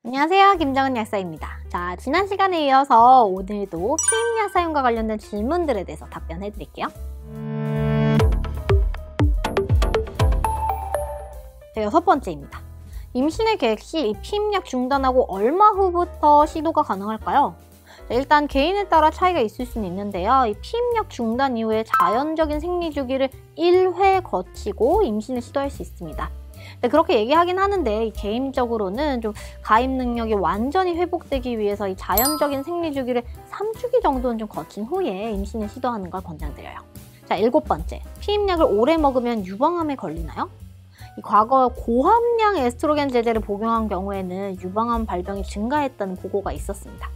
안녕하세요, 김정은 약사입니다. 자, 지난 시간에 이어서 오늘도 피임약 사용과 관련된 질문들에 대해서 답변해 드릴게요. 자, 6번째입니다. 임신의 계획 시 이 피임약 중단하고 얼마 후부터 시도가 가능할까요? 자, 일단 개인에 따라 차이가 있을 수는 있는데요. 이 피임약 중단 이후에 자연적인 생리 주기를 1회 거치고 임신을 시도할 수 있습니다. 그렇게 얘기하긴 하는데 개인적으로는 좀 가입 능력이 완전히 회복되기 위해서 이 자연적인 생리 주기를 3주기 정도는 좀 거친 후에 임신을 시도하는 걸 권장드려요. 자, 7번째. 피임약을 오래 먹으면 유방암에 걸리나요? 과거 고함량 에스트로겐 제제를 복용한 경우에는 유방암 발병이 증가했다는 보고가 있었습니다.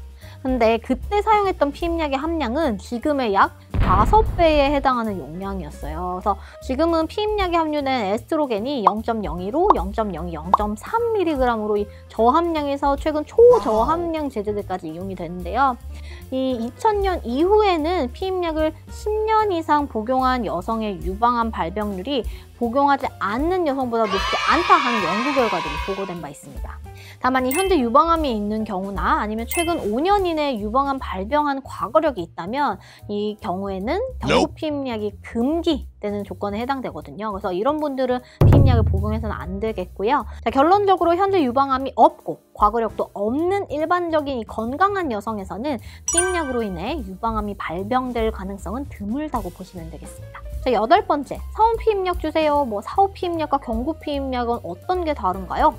근데 그때 사용했던 피임약의 함량은 지금의 약 5배에 해당하는 용량이었어요. 그래서 지금은 피임약에 함유된 에스트로겐이 0.02로 0.02, 0.3mg으로 이 저함량에서 최근 초저함량 제제들까지 이용이 되는데요. 이 2000년 이후에는 피임약을 10년 이상 복용한 여성의 유방암 발병률이 복용하지 않는 여성보다 높지 않다 하는 연구 결과들이 보고된 바 있습니다. 다만 이 현재 유방암이 있는 경우나 아니면 최근 5년 이내에 유방암 발병한 과거력이 있다면 이 경우에는 경구 피임약이 금기되는 조건에 해당되거든요. 그래서 이런 분들은 피임약을 복용해서는 안 되겠고요. 자, 결론적으로 현재 유방암이 없고 과거력도 없는 일반적인 이 건강한 여성에서는 피임약으로 인해 유방암이 발병될 가능성은 드물다고 보시면 되겠습니다. 자, 8번째. 사후 피임약 주세요. 사후 피임약과 경구 피임약은 어떤 게 다른가요?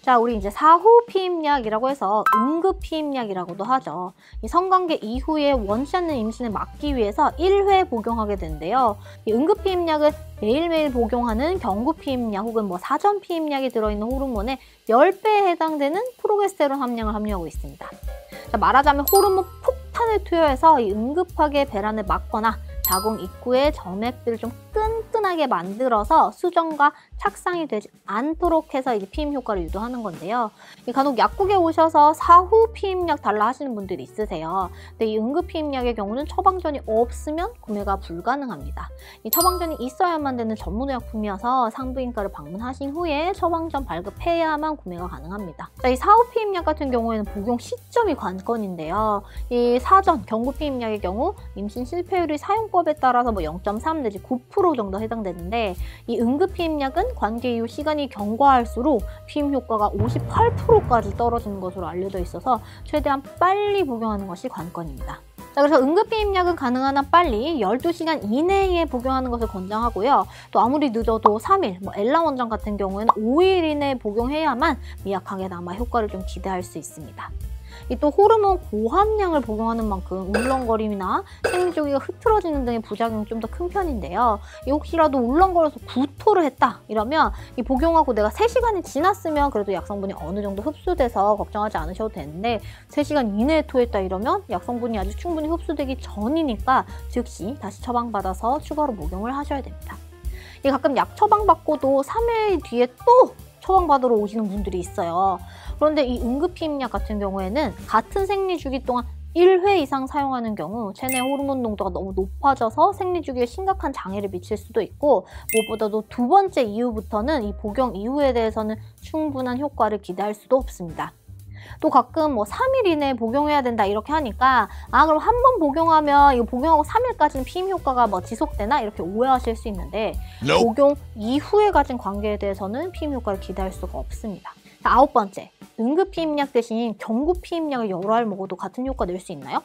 자, 우리 이제 사후 피임약이라고 해서 응급 피임약이라고도 하죠. 이 성관계 이후에 원치 않는 임신을 막기 위해서 1회 복용하게 되는데요. 이 응급 피임약은 매일매일 복용하는 경구 피임약 혹은 사전 피임약이 들어있는 호르몬의 10배에 해당되는 프로게스테론 함량을 함유하고 있습니다. 자, 말하자면 호르몬 폭탄을 투여해서 이 응급하게 배란을 막거나 자궁 입구의 정맥들을 좀 끈끈하게 만들어서 수정과 착상이 되지 않도록 해서 이제 피임 효과를 유도하는 건데요. 간혹 약국에 오셔서 사후 피임약 달라 하시는 분들이 있으세요. 근데 이 응급 피임약의 경우는 처방전이 없으면 구매가 불가능합니다. 이 처방전이 있어야만 되는 전문의약품이어서 산부인과를 방문하신 후에 처방전 발급해야만 구매가 가능합니다. 자, 이 사후 피임약 같은 경우에는 복용 시점이 관건인데요. 이 사전 경구 피임약의 경우 임신 실패율이 사용법에 따라서 0.3 내지 9% 정도 해당되는데 이 응급 피임약은 관계 이후 시간이 경과할수록 피임 효과가 58%까지 떨어지는 것으로 알려져 있어서 최대한 빨리 복용하는 것이 관건입니다. 자, 그래서 응급 피임약은 가능한 한 빨리 12시간 이내에 복용하는 것을 권장하고요. 또 아무리 늦어도 3일, 엘라 원장 같은 경우에는 5일 이내에 복용해야만 미약하게나마 효과를 좀 기대할 수 있습니다. 또 호르몬 고함량을 복용하는 만큼 울렁거림이나 생리주기가 흐트러지는 등의 부작용이 좀 더 큰 편인데요. 혹시라도 울렁거려서 구토를 했다 이러면 이 복용하고 내가 3시간이 지났으면 그래도 약성분이 어느 정도 흡수돼서 걱정하지 않으셔도 되는데 3시간 이내에 토했다 이러면 약성분이 아직 충분히 흡수되기 전이니까 즉시 다시 처방받아서 추가로 복용을 하셔야 됩니다. 가끔 약 처방받고도 3일 뒤에 또 처방받으러 오시는 분들이 있어요. 그런데 이 응급 피임약 같은 경우에는 같은 생리 주기 동안 1회 이상 사용하는 경우 체내 호르몬 농도가 너무 높아져서 생리 주기에 심각한 장애를 미칠 수도 있고 무엇보다도 2번째 이후부터는 이 복용 이후에 대해서는 충분한 효과를 기대할 수도 없습니다. 또 가끔 3일 이내에 복용해야 된다 이렇게 하니까 그럼 한 번 복용하면 이거 복용하고 3일까지는 피임 효과가 지속되나 이렇게 오해하실 수 있는데 복용 이후에 가진 관계에 대해서는 피임 효과를 기대할 수가 없습니다. 자, 9번째. 응급 피임약 대신 경구 피임약을 여러 알 먹어도 같은 효과 낼 수 있나요?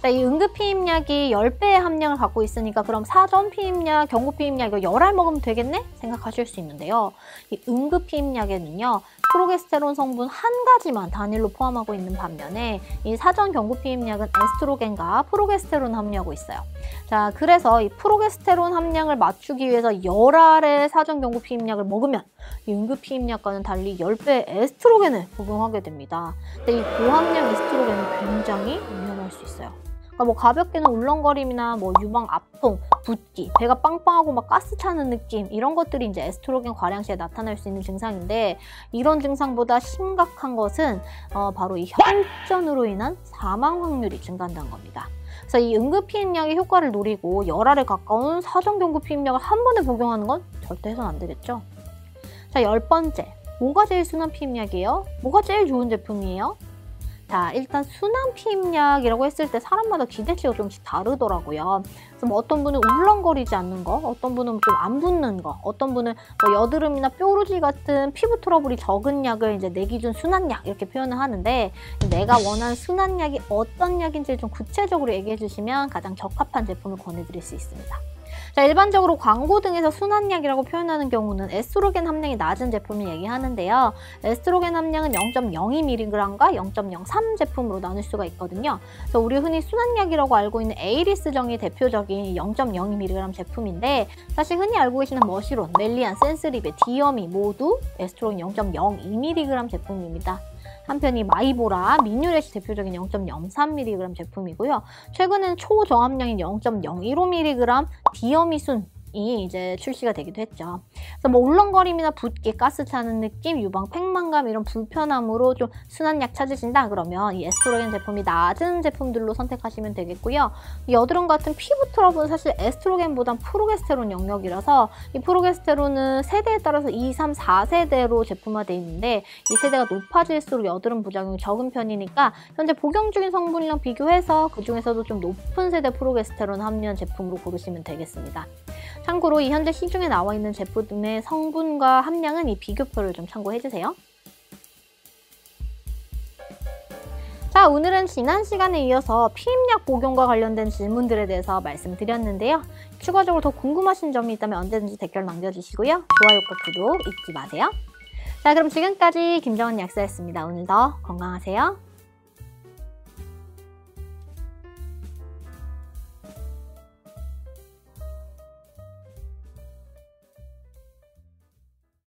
자, 이 응급 피임약이 10배의 함량을 갖고 있으니까 그럼 사전 피임약, 경구 피임약 이거 10알 먹으면 되겠네? 생각하실 수 있는데요. 이 응급 피임약에는요. 프로게스테론 성분 한 가지만 단일로 포함하고 있는 반면에 이 사전 경구 피임약은 에스트로겐과 프로게스테론 함유하고 있어요. 자, 그래서 이 프로게스테론 함량을 맞추기 위해서 10알의 사전 경구 피임약을 먹으면 이 응급 피임약과는 달리 10배의 에스트로겐을 복용하게 됩니다. 근데 이 고함량 에스트로겐은 굉장히 위험할 수 있어요. 그러니까 가볍게는 울렁거림이나 유방 압통, 붓기, 배가 빵빵하고 가스 차는 느낌 이런 것들이 이제 에스트로겐 과량 시에 나타날 수 있는 증상인데 이런 증상보다 심각한 것은 바로 이 혈전으로 인한 사망 확률이 증가한다는 겁니다. 그래서 이 응급 피임약의 효과를 노리고 10알에 가까운 사전 경구 피임약을 한 번에 복용하는 건 절대 해서는 안 되겠죠. 자, 10번째. 뭐가 제일 순한 피임약이에요? 뭐가 제일 좋은 제품이에요? 자, 일단 순한 피임약이라고 했을 때 사람마다 기대치가 조금씩 다르더라고요. 그래서 뭐 어떤 분은 울렁거리지 않는 거, 어떤 분은 좀 안 붓는 거, 어떤 분은 뭐 여드름이나 뾰루지 같은 피부 트러블이 적은 약을 이제 내 기준 순한 약 이렇게 표현을 하는데, 내가 원하는 순한 약이 어떤 약인지 좀 구체적으로 얘기해 주시면 가장 적합한 제품을 권해드릴 수 있습니다. 자, 일반적으로 광고 등에서 순한약이라고 표현하는 경우는 에스트로겐 함량이 낮은 제품을 얘기하는데요. 에스트로겐 함량은 0.02mg과 0.03 제품으로 나눌 수가 있거든요. 그래서 우리 흔히 순한약이라고 알고 있는 에이리스정이 대표적인 0.02mg 제품인데, 사실 흔히 알고 계시는 머시론, 멜리안, 센스리베, 디어미 모두 에스트로겐 0.02mg 제품입니다. 한편 이 마이보라, 미뉴렛이 대표적인 0.03mg 제품이고요. 최근에는 초저함량인 0.015mg 디어미순이 이제 출시가 되기도 했죠. 그래서 뭐 울렁거림이나 붓기, 가스 차는 느낌, 유방 팽만감 이런 불편함으로 좀 순한 약 찾으신다 그러면 이 에스트로겐 제품이 낮은 제품들로 선택하시면 되겠고요. 여드름 같은 피부 트러블은 사실 에스트로겐보단 프로게스테론 영역이라서 이 프로게스테론은 세대에 따라서 2, 3, 4세대로 제품화되어 있는데 이 세대가 높아질수록 여드름 부작용이 적은 편이니까 현재 복용 중인 성분이랑 비교해서 그 중에서도 좀 높은 세대 프로게스테론 함유한 제품으로 고르시면 되겠습니다. 참고로 이 현재 시중에 나와 있는 제품의 성분과 함량은 이 비교표를 좀 참고해주세요. 자, 오늘은 지난 시간에 이어서 피임약 복용과 관련된 질문들에 대해서 말씀드렸는데요. 추가적으로 더 궁금하신 점이 있다면 언제든지 댓글 남겨주시고요. 좋아요과 구독 잊지 마세요. 자, 그럼 지금까지 김정은 약사였습니다. 오늘도 건강하세요.